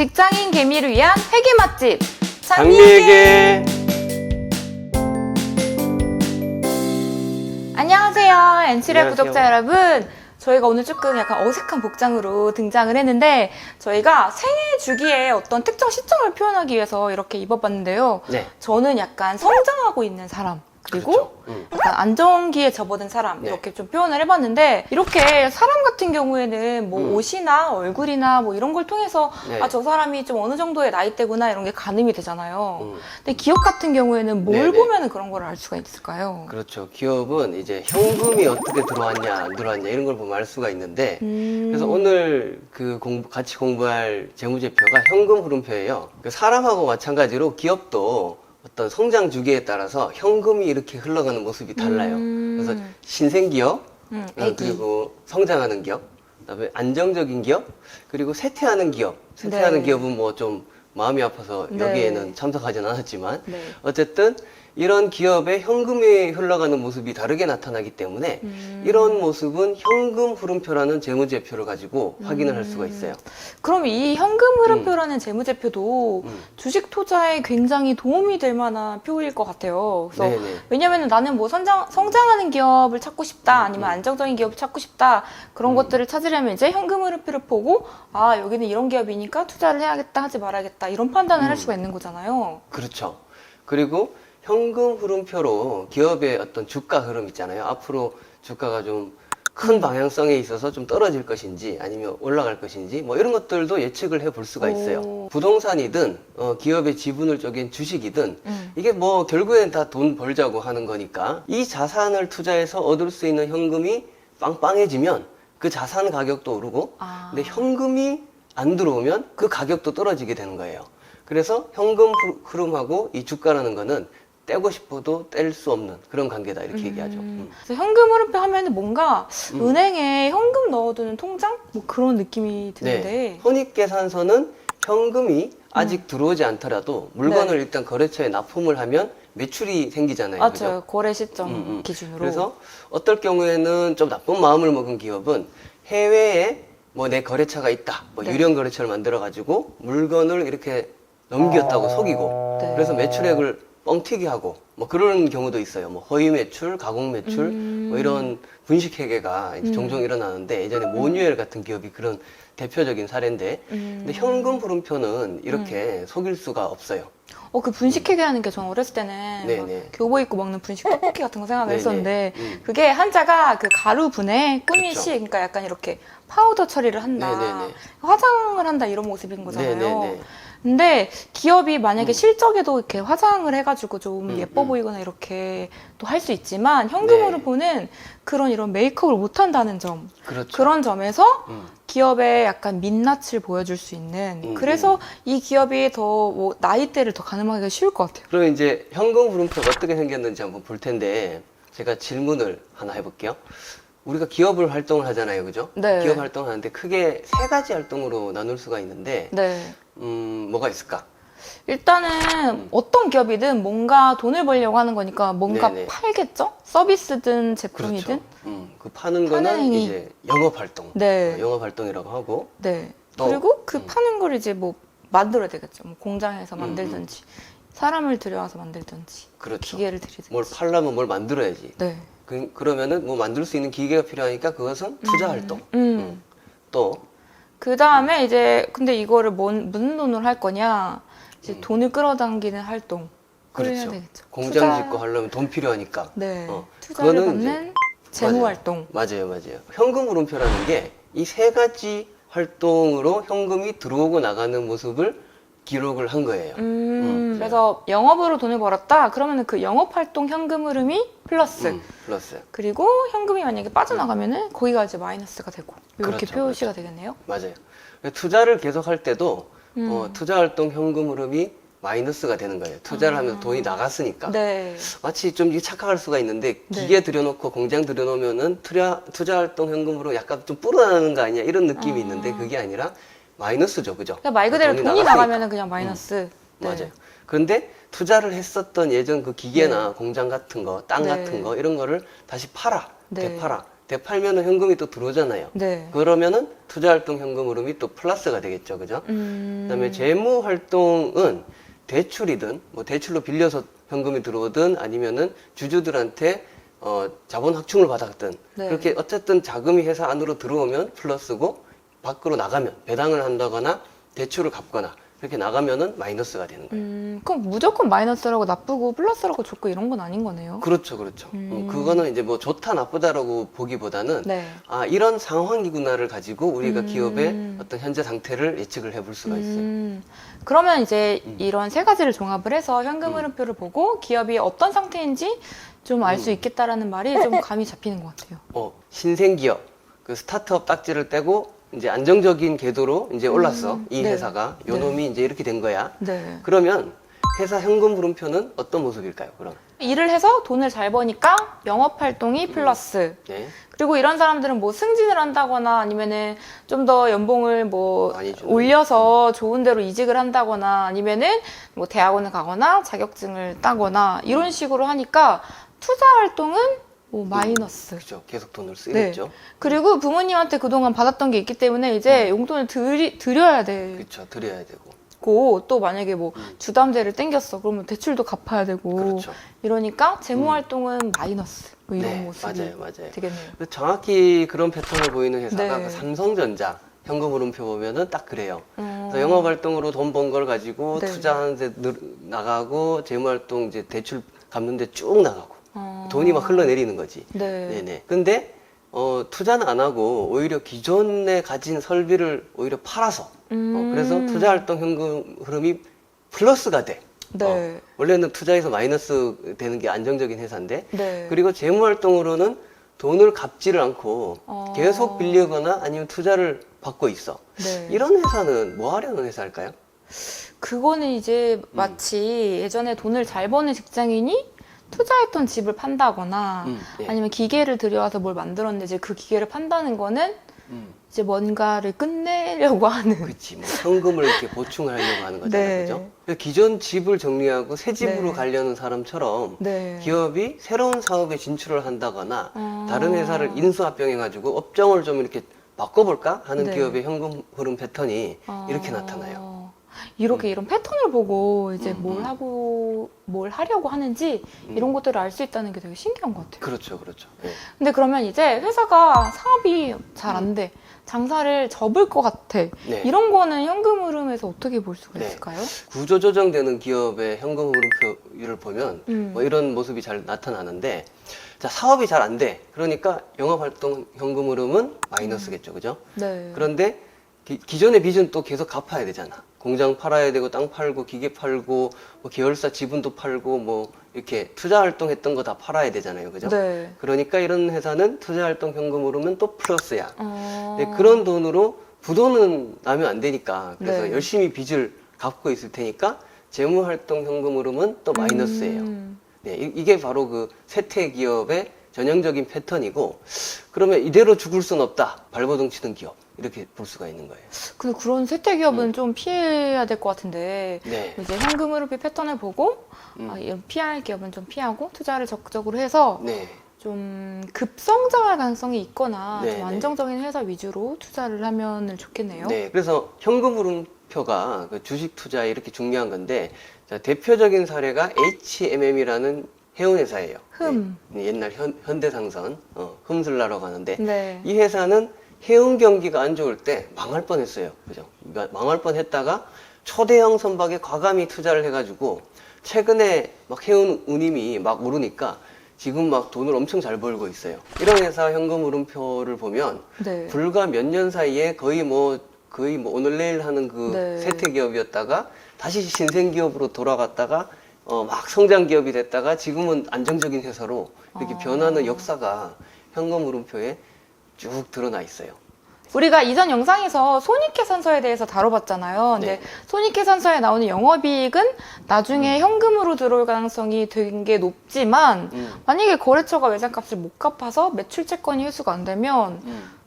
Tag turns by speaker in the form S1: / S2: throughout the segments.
S1: 직장인 개미를 위한 회계 맛집
S2: 장미회계.
S1: 안녕하세요, 엔치랩
S2: 안녕하세요.
S1: 구독자 여러분. 저희가 오늘 조금 약간 어색한 복장으로 등장을 했는데, 저희가 생애 주기의 어떤 특정 시점을 표현하기 위해서 이렇게 입어봤는데요.
S2: 네.
S1: 저는 약간 성장하고 있는 사람, 그리고
S2: 그렇죠.
S1: 약간 안정기에 접어든 사람,
S2: 네.
S1: 이렇게 좀 표현을 해봤는데, 이렇게 사람 같은 경우에는 뭐 옷이나 얼굴이나 뭐 이런 걸 통해서
S2: 네.
S1: 아, 저 사람이 좀 어느 정도의 나이대구나 이런 게 가늠이 되잖아요. 근데 기업 같은 경우에는 뭘
S2: 네네.
S1: 보면 그런 걸 알 수가 있을까요?
S2: 그렇죠. 기업은 이제 현금이 어떻게 들어왔냐 안 들어왔냐 이런 걸 보면 알 수가 있는데, 그래서 오늘 같이 공부할 재무제표가 현금 흐름표예요. 사람하고 마찬가지로 기업도 어떤 성장 주기에 따라서 현금이 이렇게 흘러가는 모습이 달라요. 그래서 신생기업,
S1: 애기.
S2: 그리고 성장하는 기업, 그다음에 안정적인 기업, 그리고 쇠퇴하는 기업. 쇠퇴하는
S1: 네.
S2: 기업은 뭐 좀 마음이 아파서
S1: 네.
S2: 여기에는 참석하진 않았지만,
S1: 네.
S2: 어쨌든 이런 기업의 현금이 흘러가는 모습이 다르게 나타나기 때문에 이런 모습은 현금 흐름표라는 재무제표를 가지고 확인을 할 수가 있어요.
S1: 그럼 이 현금 흐름표라는 재무제표도 주식 투자에 굉장히 도움이 될 만한 표일 것 같아요. 그래서
S2: 네네.
S1: 왜냐면 나는 뭐 성장하는 기업을 찾고 싶다, 아니면 안정적인 기업을 찾고 싶다, 그런 것들을 찾으려면 이제 현금 흐름표를 보고, 아, 여기는 이런 기업이니까 투자를 해야겠다, 하지 말아야겠다, 이런 판단을 할 수가 있는 거잖아요.
S2: 그렇죠. 그리고 현금 흐름표로 기업의 어떤 주가 흐름 있잖아요. 앞으로 주가가 좀 큰 방향성에 있어서 좀 떨어질 것인지 아니면 올라갈 것인지 뭐 이런 것들도 예측을 해볼 수가 있어요.
S1: 오.
S2: 부동산이든 기업의 지분을 쪼갠 주식이든 이게 뭐 결국엔 다 돈 벌자고 하는 거니까 이 자산을 투자해서 얻을 수 있는 현금이 빵빵해지면 그 자산 가격도 오르고, 근데 현금이 안 들어오면 그 가격도 떨어지게 되는 거예요. 그래서 현금 흐름하고 이 주가라는 거는 떼고 싶어도 뗄 수 없는 그런 관계다, 이렇게 얘기하죠.
S1: 그래서 현금 흐름표 하면은 뭔가 은행에 현금 넣어두는 통장? 뭐 그런 느낌이 드는데.
S2: 네. 손익계산서는 현금이 아직 들어오지 않더라도 물건을
S1: 네.
S2: 일단 거래처에 납품을 하면 매출이 생기잖아요.
S1: 맞아요.
S2: 그죠?
S1: 거래 시점 기준으로.
S2: 그래서 어떨 경우에는 좀 나쁜 마음을 먹은 기업은 해외에 뭐 내 거래처가 있다, 뭐
S1: 네.
S2: 유령 거래처를 만들어 가지고 물건을 이렇게 넘겼다고 속이고,
S1: 네.
S2: 그래서 매출액을 뻥튀기 하고 뭐 그런 경우도 있어요. 뭐 허위 매출, 가공 매출, 뭐 이런 분식 회계가 이제 종종 일어나는데, 예전에 모뉴엘 같은 기업이 그런 대표적인 사례인데, 근데 현금 흐름표는 이렇게 속일 수가 없어요.
S1: 그 분식회계 하는 게 저는 어렸을 때는
S2: 네네.
S1: 막 교보 입고 먹는 분식 떡볶이 같은 거 생각을
S2: 네네.
S1: 했었는데, 그게 한자가 그 가루분에 꾸미시,
S2: 그렇죠.
S1: 그러니까 약간 이렇게 파우더 처리를 한다,
S2: 네네네.
S1: 화장을 한다, 이런 모습인 거잖아요.
S2: 네네네.
S1: 근데 기업이 만약에 실적에도 이렇게 화장을 해가지고 좀 예뻐 보이거나 이렇게 또 할 수 있지만, 현금으로
S2: 네.
S1: 보는 그런 이런 메이크업을 못 한다는 점,
S2: 그렇죠.
S1: 그런 점에서 기업의 약간 민낯을 보여줄 수 있는, 그래서 이 기업이 더 뭐 나이대를 더 가늠하기가 쉬울 것 같아요.
S2: 그럼 이제 현금 흐름표가 어떻게 생겼는지 한번 볼 텐데, 제가 질문을 하나 해볼게요. 우리가 기업을 활동을 하잖아요, 그죠?
S1: 네.
S2: 기업 활동을 하는데 크게 세 가지 활동으로 나눌 수가 있는데,
S1: 네.
S2: 뭐가 있을까?
S1: 일단은 어떤 기업이든 뭔가 돈을 벌려고 하는 거니까 뭔가
S2: 네네.
S1: 팔겠죠? 서비스든 제품이든.
S2: 그렇죠. 그 파는
S1: 파는
S2: 거는
S1: 행위.
S2: 이제 영업 활동.
S1: 네.
S2: 영업 활동이라고 하고,
S1: 네.
S2: 또,
S1: 그리고 그 파는 걸 이제 뭐 만들어야 되겠죠. 뭐 공장에서 만들든지, 사람을 들여와서 만들든지,
S2: 그렇죠.
S1: 기계를 들이든지.
S2: 뭘 팔려면 뭘 만들어야지.
S1: 네.
S2: 그러면은 뭐 만들 수 있는 기계가 필요하니까 그것은 투자 활동. 또,
S1: 그 다음에 이제 근데 이거를 무슨 돈으로 할 거냐? 이제 돈을 끌어당기는 활동. 그걸 해야
S2: 그렇죠.
S1: 되겠죠.
S2: 공장
S1: 투자-
S2: 짓고 하려면 돈 필요하니까.
S1: 네.
S2: 어,
S1: 투자를
S2: 그거는
S1: 받는 재무 활동.
S2: 맞아요. 현금 흐름표라는 게 이 세 가지 활동으로 현금이 들어오고 나가는 모습을 기록을 한 거예요.
S1: 그래서 영업으로 돈을 벌었다. 그러면은 그 영업 활동 현금 흐름이 플러스.
S2: 플러스.
S1: 그리고 현금이 만약에 빠져나가면은 거기가 이제 마이너스가 되고, 이렇게
S2: 그렇죠,
S1: 표시가 되겠네요.
S2: 맞아요. 투자를 계속 할 때도 투자 활동 현금 흐름이 마이너스가 되는 거예요. 투자를 하면서 돈이 나갔으니까.
S1: 네.
S2: 마치 좀 착각할 수가 있는데,
S1: 네.
S2: 기계 들여놓고 공장 들여놓으면은 투자 활동 현금으로 약간 좀 불어나는 거 아니야? 이런 느낌이 있는데, 그게 아니라 마이너스죠. 그죠?
S1: 그러니까 말 그대로 돈이
S2: 나갔으니까.
S1: 나가면은 그냥 마이너스. 네.
S2: 맞아요. 그런데 투자를 했었던 예전 그 기계나 공장 같은 거, 땅
S1: 네.
S2: 같은 거, 이런 거를 다시 팔아.
S1: 네.
S2: 되팔아. 되팔면은 현금이 또 들어오잖아요.
S1: 네.
S2: 그러면은 투자활동 현금 흐름이 또 플러스가 되겠죠. 그죠? 그다음에 재무활동은 대출이든 뭐 대출로 빌려서 현금이 들어오든 아니면은 주주들한테 자본 확충을 받았든
S1: 네.
S2: 그렇게 어쨌든 자금이 회사 안으로 들어오면 플러스고 밖으로 나가면 배당을 한다거나 대출을 갚거나 그렇게 나가면은 마이너스가 되는 거예요.
S1: 그럼 무조건 마이너스라고 나쁘고 플러스라고 좋고 이런 건 아닌 거네요.
S2: 그렇죠, 그렇죠. 그거는 이제 뭐 좋다 나쁘다라고 보기보다는
S1: 네.
S2: 아 이런 상황이구나를 가지고 우리가 기업의 어떤 현재 상태를 예측을 해볼 수가 있어요.
S1: 그러면 이제 이런 세 가지를 종합을 해서 현금 흐름표를 보고 기업이 어떤 상태인지 좀 알 수 있겠다라는 말이 좀 감이 잡히는 것 같아요.
S2: 신생기업 그 스타트업 딱지를 떼고 이제 안정적인 궤도로 이제 올랐어. 이
S1: 네.
S2: 회사가 요 놈이 이제 이렇게 된 거야.
S1: 네.
S2: 그러면 회사 현금 흐름표는 어떤 모습일까요? 그럼
S1: 일을 해서 돈을 잘 버니까 영업 활동이 플러스.
S2: 네.
S1: 그리고 이런 사람들은 뭐 승진을 한다거나 아니면은 좀 더 연봉을 뭐
S2: 많이 주는.
S1: 올려서 좋은 데로 이직을 한다거나 아니면은 뭐 대학원을 가거나 자격증을 따거나 이런 식으로 하니까 투자 활동은 뭐 마이너스.
S2: 그렇죠. 계속 돈을 쓰겠죠.
S1: 그리고 부모님한테 그동안 받았던 게 있기 때문에 이제 용돈을 드려야 되고
S2: 그렇죠. 드려야 되고.
S1: 또 만약에 뭐 주담대를 땡겼어 그러면 대출도 갚아야 되고
S2: 그렇죠.
S1: 이러니까 재무 활동은 마이너스 뭐 이런
S2: 네,
S1: 모습이
S2: 맞아요.
S1: 되겠네요.
S2: 정확히 그런 패턴을 보이는 회사가
S1: 네.
S2: 그 삼성전자 현금 흐름표 보면은 딱 그래요. 그래서 영업 활동으로 돈 번 걸 가지고
S1: 네.
S2: 투자하는 데 나가고 재무 활동 이제 대출 갚는 데 쭉 나가고 돈이 막 흘러내리는 거지.
S1: 네.
S2: 네네. 근데 투자는 안 하고 오히려 기존에 가진 설비를 오히려 팔아서 그래서 투자활동 현금 흐름이 플러스가 돼.
S1: 네.
S2: 원래는 투자해서 마이너스 되는 게 안정적인 회사인데
S1: 네.
S2: 그리고 재무활동으로는 돈을 갚지를 않고 계속 빌리거나 아니면 투자를 받고 있어.
S1: 네.
S2: 이런 회사는 뭐 하려는 회사일까요?
S1: 그거는 이제 마치 예전에 돈을 잘 버는 직장인이 투자했던 집을 판다거나
S2: 네.
S1: 아니면 기계를 들여와서 뭘 만들었는데 이제 그 기계를 판다는 거는 이제 뭔가를 끝내려고 하는.
S2: 그치, 뭐 현금을 이렇게 보충하려고 하는 거잖아요,
S1: 네.
S2: 그죠? 그래서 기존 집을 정리하고 새 집으로
S1: 네.
S2: 가려는 사람처럼
S1: 네.
S2: 기업이 새로운 사업에 진출을 한다거나 다른 회사를 인수합병해가지고 업종을 좀 이렇게 바꿔볼까 하는
S1: 네.
S2: 기업의 현금 흐름 패턴이 이렇게 나타나요.
S1: 이렇게 이런 패턴을 보고 이제 뭘 하려고 하는지 이런 것들을 알 수 있다는 게 되게 신기한 것 같아요.
S2: 그렇죠, 그렇죠. 네.
S1: 근데 그러면 이제 회사가 사업이 잘 안 돼. 장사를 접을 것 같아.
S2: 네.
S1: 이런 거는 현금 흐름에서 어떻게 볼 수가
S2: 네.
S1: 있을까요?
S2: 구조조정되는 기업의 현금 흐름표를 보면 뭐 이런 모습이 잘 나타나는데 자, 사업이 잘 안 돼. 그러니까 영업활동 현금 흐름은 마이너스겠죠, 그죠?
S1: 네.
S2: 그런데 기존의 빚은 또 계속 갚아야 되잖아. 공장 팔아야 되고 땅 팔고 기계 팔고 뭐 계열사 지분도 팔고 뭐 이렇게 투자 활동했던 거 다 팔아야 되잖아요, 그죠?
S1: 네.
S2: 그러니까 이런 회사는 투자 활동 현금 흐름은 또 플러스야. 네, 그런 돈으로 부도는 나면 안 되니까 그래서
S1: 네.
S2: 열심히 빚을 갚고 있을 테니까 재무 활동 현금 흐름은 또 마이너스예요. 네, 이게 바로 그 쇠퇴 기업의 전형적인 패턴이고 그러면 이대로 죽을 순 없다. 발버둥 치는 기업. 이렇게 볼 수가 있는 거예요.
S1: 근데 그런 쇠퇴 기업은 좀 피해야 될 것 같은데
S2: 네.
S1: 이제 현금 흐름의 패턴을 보고 이런 피할 기업은 좀 피하고 투자를 적극적으로 해서
S2: 네.
S1: 좀 급성장할 가능성이 있거나
S2: 네,
S1: 좀
S2: 네.
S1: 안정적인 회사 위주로 투자를 하면 좋겠네요.
S2: 네. 그래서 현금 흐름표가 그 주식 투자에 이렇게 중요한 건데 자, 대표적인 사례가 HMM이라는 해운회사예요.
S1: 흠.
S2: 네, 옛날 현대상선 흠슬라라고 하는데
S1: 네.
S2: 이 회사는 해운 경기가 안 좋을 때 망할 뻔했어요. 그죠? 그러니까 망할 뻔했다가 초대형 선박에 과감히 투자를 해가지고 최근에 막 해운 운임이 막 오르니까 지금 막 돈을 엄청 잘 벌고 있어요. 이런 회사 현금 흐름표를 보면
S1: 네.
S2: 불과 몇 년 사이에 거의 뭐 오늘 내일 하는 그
S1: 네.
S2: 쇠퇴 기업이었다가 다시 신생 기업으로 돌아갔다가 막 성장 기업이 됐다가 지금은 안정적인 회사로 이렇게 변하는 역사가 현금 흐름표에 쭉 드러나 있어요.
S1: 우리가 이전 영상에서 손익계산서에 대해서 다뤄봤잖아요. 근데
S2: 네.
S1: 손익계산서에 나오는 영업이익은 나중에 현금으로 들어올 가능성이 되게 높지만 만약에 거래처가 외상값을 못 갚아서 매출채권이 회수가 안 되면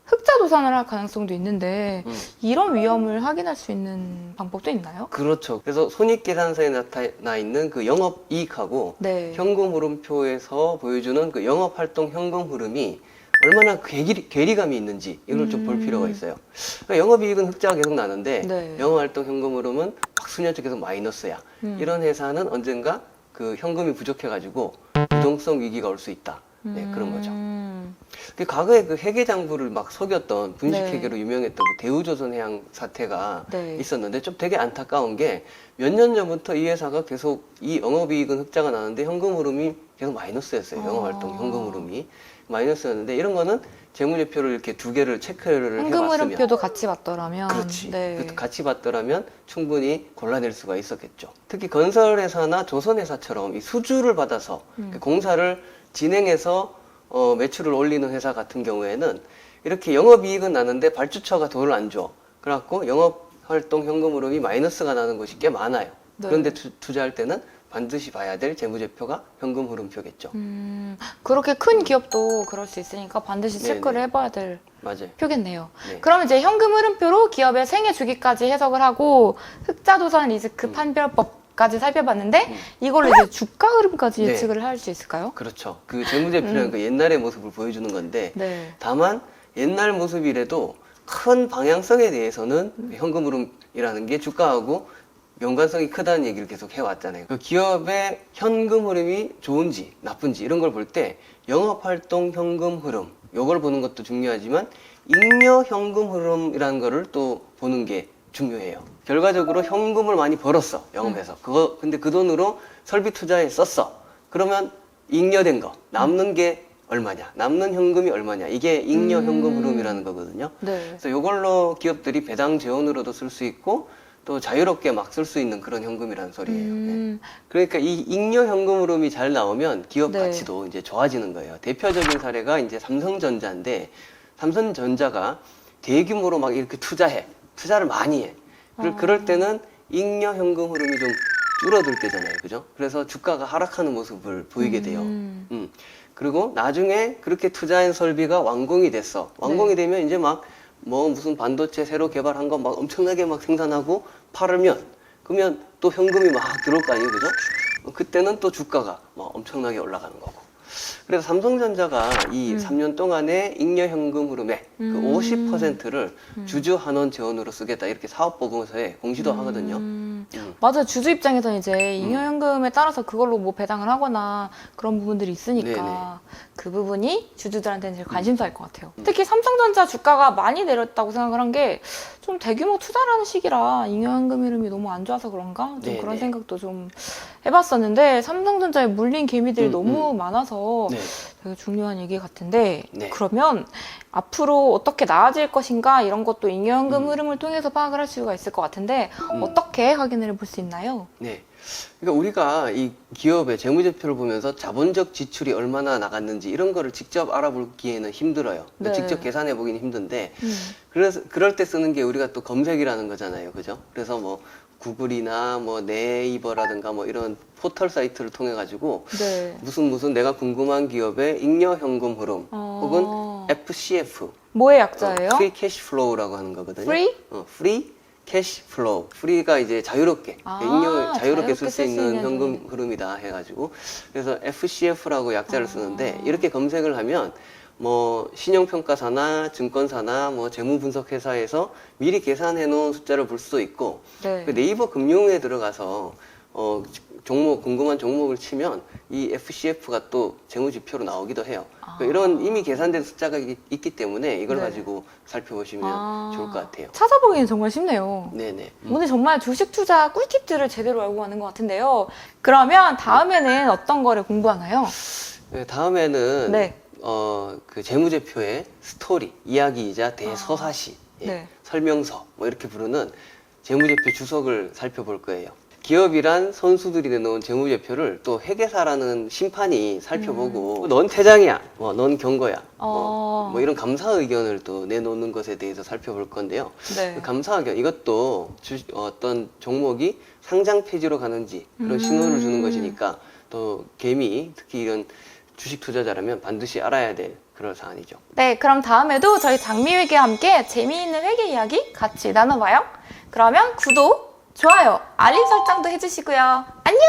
S1: 흑자 도산을 할 가능성도 있는데 이런 위험을 확인할 수 있는 방법도 있나요?
S2: 그렇죠. 그래서 손익계산서에 나타나 있는 그 영업이익하고
S1: 네.
S2: 현금 흐름표에서 보여주는 그 영업활동 현금 흐름이 얼마나 괴리감이 있는지 이걸 좀 볼 필요가 있어요. 그러니까 영업이익은 흑자가 계속 나는데
S1: 네.
S2: 영업활동 현금 흐름은 막 수년째 계속 마이너스야. 이런 회사는 언젠가 그 현금이 부족해가지고 유동성 위기가 올 수 있다. 네, 그런 거죠. 그 과거에 그 회계장부를 막 속였던 분식회계로 유명했던 그 대우조선해양 사태가
S1: 네.
S2: 있었는데 좀 되게 안타까운 게 몇 년 전부터 이 회사가 계속 이 영업이익은 흑자가 나는데 현금 흐름이 계속 마이너스였어요. 영업활동 현금 흐름이 마이너스였는데 이런 거는 재무제표를 이렇게 두 개를 체크를
S1: 현금
S2: 해봤으면
S1: 흐름표도 같이 봤더라면
S2: 그렇지.
S1: 네.
S2: 그 같이 봤더라면 충분히 골라낼 수가 있었겠죠. 특히 건설회사나 조선회사처럼 이 수주를 받아서 그 공사를 진행해서 매출을 올리는 회사 같은 경우에는 이렇게 영업이익은 나는데 발주처가 돈을 안 줘. 그래갖고 영업활동 현금 흐름이 마이너스가 나는 곳이 꽤 많아요.
S1: 네.
S2: 그런데 투자할 때는 반드시 봐야 될 재무제표가 현금 흐름표겠죠.
S1: 그렇게 큰 기업도 그럴 수 있으니까 반드시
S2: 네네.
S1: 체크를 해봐야 될
S2: 맞아요.
S1: 표겠네요.
S2: 네.
S1: 그럼 이제 현금 흐름표로 기업의 생애 주기까지 해석을 하고 흑자도산 리스크 판별법까지 살펴봤는데 이걸로 이제 주가 흐름까지
S2: 네.
S1: 예측을 할 수 있을까요?
S2: 그렇죠. 그 재무제표는 그 옛날의 모습을 보여주는 건데
S1: 네.
S2: 다만 옛날 모습이라도 큰 방향성에 대해서는 현금 흐름이라는 게 주가하고 연관성이 크다는 얘기를 계속 해왔잖아요. 그 기업의 현금 흐름이 좋은지 나쁜지 이런 걸 볼 때 영업활동 현금 흐름 요걸 보는 것도 중요하지만 잉여 현금 흐름이라는 거를 또 보는 게 중요해요. 결과적으로 현금을 많이 벌었어 영업해서 근데 그 돈으로 설비 투자에 썼어. 그러면 잉여된 거 남는 게 얼마냐 남는 현금이 얼마냐 이게 잉여 현금 흐름이라는 거거든요.
S1: 네.
S2: 그래서 이걸로 기업들이 배당 재원으로도 쓸 수 있고 또 자유롭게 막 쓸 수 있는 그런 현금이라는 소리예요. 네. 그러니까 이 잉여 현금 흐름이 잘 나오면 기업
S1: 네.
S2: 가치도 이제 좋아지는 거예요. 대표적인 사례가 이제 삼성전자인데 삼성전자가 대규모로 막 이렇게 투자를 많이 해. 그럴 때는 잉여 현금 흐름이 좀 줄어들 때잖아요, 그죠? 그래서 주가가 하락하는 모습을 보이게 돼요. 그리고 나중에 그렇게 투자한 설비가 완공이 됐어. 완공이 되면 이제 막 뭐 무슨 반도체 새로 개발한 거 막 엄청나게 막 생산하고 팔으면 그러면 또 현금이 막 들어올 거 아니에요, 그죠? 그때는 또 주가가 막 엄청나게 올라가는 거고. 그래서 삼성전자가 이 3년 동안의 잉여 현금 흐름의 그 50%를 주주 환원 재원으로 쓰겠다 이렇게 사업보고서에 공시도 하거든요.
S1: 맞아요. 주주 입장에서는 이제 잉여 현금에 따라서 그걸로 뭐 배당을 하거나 그런 부분들이 있으니까
S2: 네네.
S1: 그 부분이 주주들한테는 제일 관심사일 것 같아요. 특히 삼성전자 주가가 많이 내렸다고 생각을 한 게 좀 대규모 투자라는 시기라 잉여 현금 흐름이 너무 안 좋아서 그런가? 좀
S2: 네네.
S1: 그런 생각도 좀 해봤었는데 삼성전자에 물린 개미들이 너무 많아서
S2: 네.
S1: 되게 중요한 얘기 같은데
S2: 네.
S1: 그러면 앞으로 어떻게 나아질 것인가 이런 것도 잉여 현금 흐름을 통해서 파악을 할 수가 있을 것 같은데 어떻게 확인을 볼 수 있나요?
S2: 네. 그러니까 우리가 이 기업의 재무제표를 보면서 자본적 지출이 얼마나 나갔는지 이런 거를 직접 알아보기에는 힘들어요.
S1: 네.
S2: 직접 계산해 보기는 힘든데 그래서 그럴 때 쓰는 게 우리가 또 검색이라는 거잖아요. 그죠? 그래서 뭐 구글이나 뭐 네이버라든가 뭐 이런 포털 사이트를 통해 가지고
S1: 네.
S2: 무슨 내가 궁금한 기업의 잉여 현금 흐름 혹은 FCF
S1: 뭐의 약자예요?
S2: 프리 캐시 플로우라고 하는 거거든요.
S1: Free?
S2: 프리 캐시 플로우. 프리가 이제 자유롭게 잉여 자유롭게 쓸 수
S1: 쓸 수
S2: 있는
S1: 있는
S2: 현금 흐름이다 해가지고 그래서 FCF라고 약자를 쓰는데 이렇게 검색을 하면 뭐 신용평가사나 증권사나 뭐 재무분석회사에서 미리 계산해 놓은 숫자를 볼 수도 있고
S1: 네.
S2: 그 네이버 금융에 들어가서 종목 궁금한 종목을 치면 이 FCF가 또 재무지표로 나오기도 해요. 이런 이미 계산된 숫자가 있기 때문에 이걸
S1: 네.
S2: 가지고 살펴보시면 좋을 것 같아요.
S1: 찾아보기엔 정말 쉽네요.
S2: 네네.
S1: 오늘 정말 주식 투자 꿀팁들을 제대로 알고 가는 것 같은데요. 그러면 다음에는 어떤 거를 공부하나요?
S2: 네, 다음에는
S1: 네.
S2: 그 재무제표의 스토리, 이야기이자 대서사시, 예,
S1: 네.
S2: 설명서 뭐 이렇게 부르는 재무제표 주석을 살펴볼 거예요. 기업이란 선수들이 내놓은 재무제표를 또 회계사라는 심판이 살펴보고 넌 퇴장이야, 넌 경고야, 뭐 이런 감사 의견을 또 내놓는 것에 대해서 살펴볼 건데요.
S1: 네.
S2: 그 감사 의견 이것도 어떤 종목이 상장 폐지로 가는지 그런 신호를 주는 것이니까 또 개미 특히 이런 주식 투자자라면 반드시 알아야 될 그런 사안이죠.
S1: 네, 그럼 다음에도 저희 장미회계와 함께 재미있는 회계 이야기 같이 나눠봐요. 그러면 구독, 좋아요, 알림 설정도 해주시고요. 안녕!